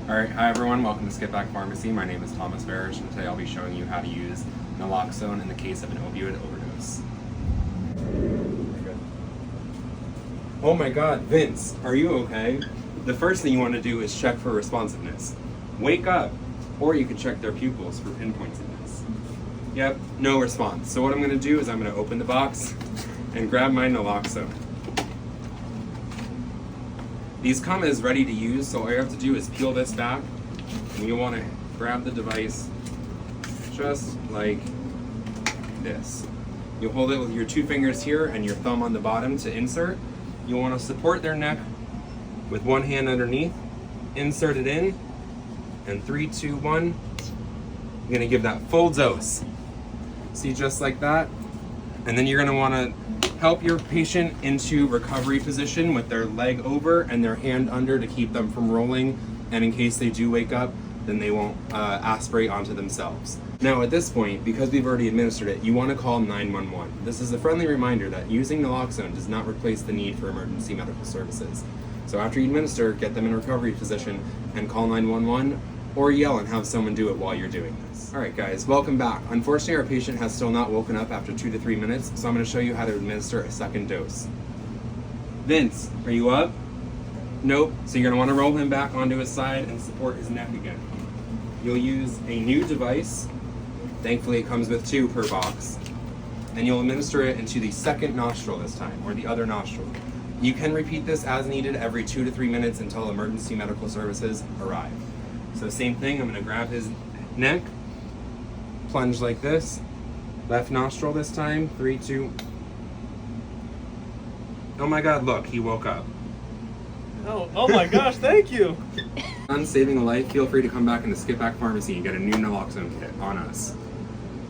Alright, hi everyone, welcome to Skippack Pharmacy. My name is Thomas Barish, and today I'll be showing you how to use naloxone in the case of an opioid overdose. Oh my god, Vince, are you okay? The first thing you want to do is check for responsiveness. Wake up! Or you can check their pupils for pinpointedness. Yep, no response. So what I'm going to do is I'm going to open the box and grab my naloxone. These come as ready to use, so all you have to do is peel this back, and you'll want to grab the device just like this. You'll hold it with your 2 fingers here and your thumb on the bottom to insert. You'll want to support their neck with 1 hand underneath, insert it in, and 3, 2, 1. You're going to give that full dose. See, just like that. And then you're going to want to help your patient into recovery position with their leg over and their hand under to keep them from rolling, and in case they do wake up, then they won't aspirate onto themselves. Now at this point, because we've already administered it, you want to call 911. This is a friendly reminder that using naloxone does not replace the need for emergency medical services. So after you administer, get them in recovery position and call 911, or yell and have someone do it while you're doing this. Alright guys, welcome back. Unfortunately, our patient has still not woken up after 2 to 3 minutes, so I'm going to show you how to administer a second dose. Vince, are you up? Nope. So you're going to want to roll him back onto his side and support his neck again. You'll use a new device. Thankfully it comes with 2 per box. And you'll administer it into the second nostril this time, or the other nostril. You can repeat this as needed every 2 to 3 minutes until emergency medical services arrive. So same thing, I'm going to grab his neck, plunge like this, left nostril this time, 3, 2. Oh my god, look, he woke up. Oh my gosh, thank you. On saving a life, feel free to come back into Skippack Pharmacy and get a new naloxone kit on us.